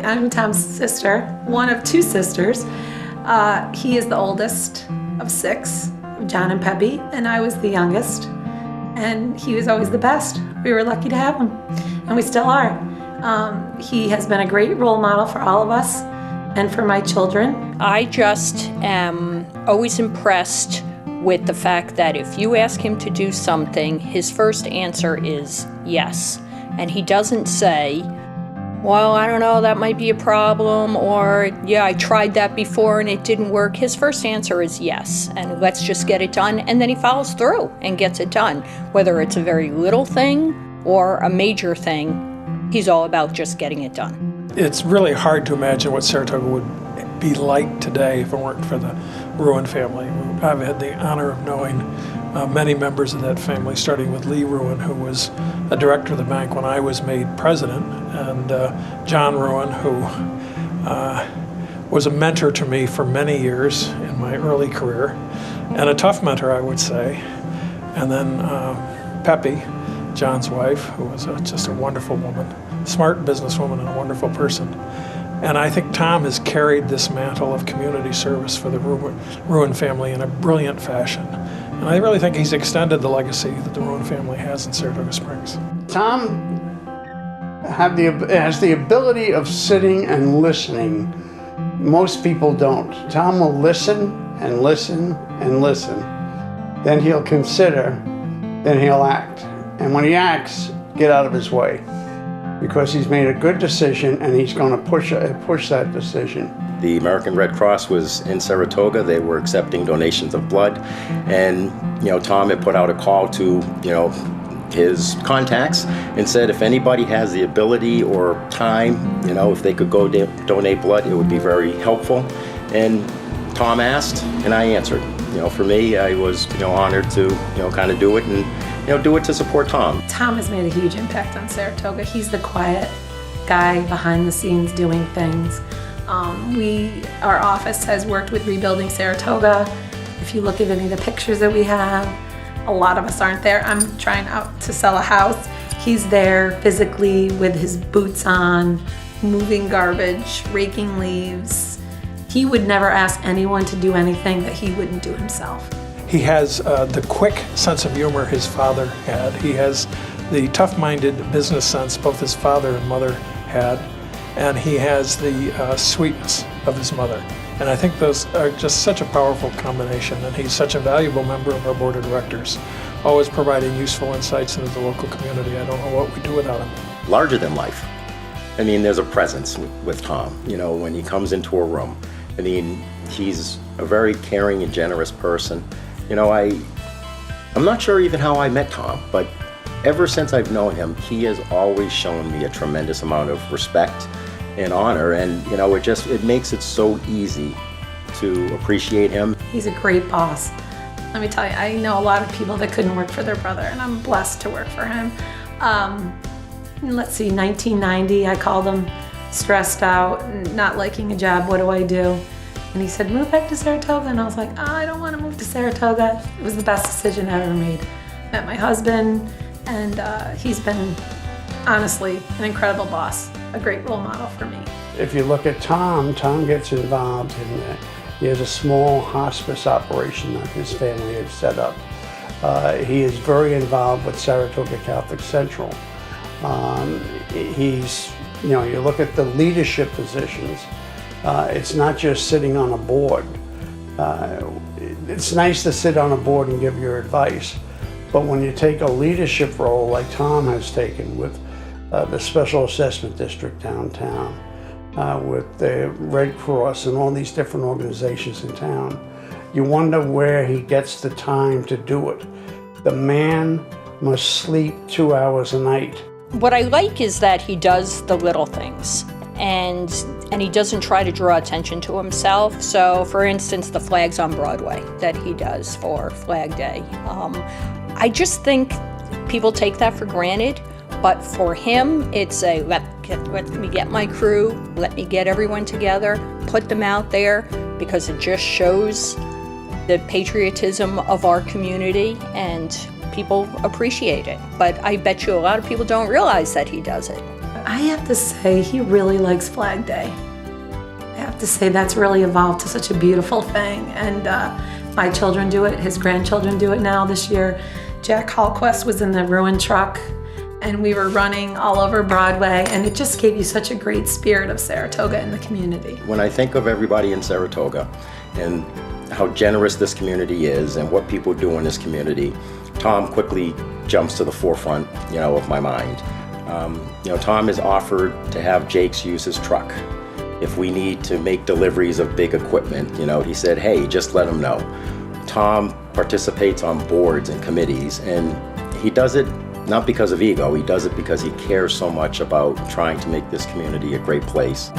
I'm Tom's sister, one of two sisters. He is the oldest of 6, John and Peppy, and I was the youngest. And he was always the best. We were lucky to have him, and we still are. He has been a great role model for all of us and for my children. I just am always impressed with the fact that if you ask him to do something, his first answer is yes. And he doesn't say, well, I don't know, that might be a problem, or yeah, I tried that before and it didn't work. His first answer is yes, and let's just get it done. And then he follows through and gets it done. Whether it's a very little thing or a major thing, he's all about just getting it done. It's really hard to imagine what Saratoga would be like today if it weren't for the Roohan family. I've had the honor of knowing many members of that family, starting with Lee Roohan, who was a director of the bank when I was made president, and John Roohan, who was a mentor to me for many years in my early career, and a tough mentor, I would say. And then Peppy, John's wife, who was just a wonderful woman, smart businesswoman and a wonderful person. And I think Tom has carried this mantle of community service for the Roohan family in a brilliant fashion. And I really think he's extended the legacy that the Roohan family has in Saratoga Springs. Tom has the ability of sitting and listening. Most people don't. Tom will listen and listen and listen. Then he'll consider, then he'll act. And when he acts, get out of his way, because he's made a good decision and he's going to push that decision. The American Red Cross was in Saratoga. They were accepting donations of blood, and Tom had put out a call to his contacts and said if anybody has the ability or time, if they could go donate blood, it would be very helpful. And Tom asked, and I answered. For me, I was honored to kind of do it and do it to support Tom. Tom has made a huge impact on Saratoga. He's the quiet guy behind the scenes doing things. Our office has worked with Rebuilding Saratoga. If you look at any of the pictures that we have, a lot of us aren't there. I'm trying out to sell a house. He's there physically with his boots on, moving garbage, raking leaves. He would never ask anyone to do anything that he wouldn't do himself. He has the quick sense of humor his father had. He has the tough-minded business sense both his father and mother had. And he has the sweetness of his mother. And I think those are just such a powerful combination, and he's such a valuable member of our board of directors, always providing useful insights into the local community. I don't know what we'd do without him. Larger than life. I mean, there's a presence with Tom, when he comes into a room. I mean, he's a very caring and generous person. I'm not sure even how I met Tom, but ever since I've known him, he has always shown me a tremendous amount of respect and honor, and it makes it so easy to appreciate him. He's a great boss. Let me tell you, I know a lot of people that couldn't work for their brother, and I'm blessed to work for him. Let's see, 1990, I called him stressed out and not liking a job. What do I do? And he said, move back to Saratoga. And I was like, I don't want to move to Saratoga. It was the best decision I ever made. Met my husband, and he's been, honestly, an incredible boss, a great role model for me. If you look at Tom gets involved in he has a small hospice operation that his family has set up. He is very involved with Saratoga Catholic Central. You look at the leadership positions, it's not just sitting on a board. It's nice to sit on a board and give your advice, but when you take a leadership role like Tom has taken with the Special Assessment District downtown, with the Red Cross and all these different organizations in town, you wonder where he gets the time to do it. The man must sleep 2 hours a night. What I like is that he does the little things, and he doesn't try to draw attention to himself. So, for instance, the flags on Broadway that he does for Flag Day. I just think people take that for granted, but for him, it's a let me get my crew, let me get everyone together, put them out there, because it just shows the patriotism of our community, and people appreciate it. But I bet you a lot of people don't realize that he does it. I have to say, he really likes Flag Day. I have to say that's really evolved to such a beautiful thing. And my children do it, his grandchildren do it now. This year, Jack Hallquist was in the Roohan truck, and we were running all over Broadway, and it just gave you such a great spirit of Saratoga and the community. When I think of everybody in Saratoga and how generous this community is and what people do in this community, Tom quickly jumps to the forefront, of my mind. Tom has offered to have Jake's use his truck if we need to make deliveries of big equipment. He said, hey, just let him know. Tom participates on boards and committees, and he does it not because of ego, he does it because he cares so much about trying to make this community a great place.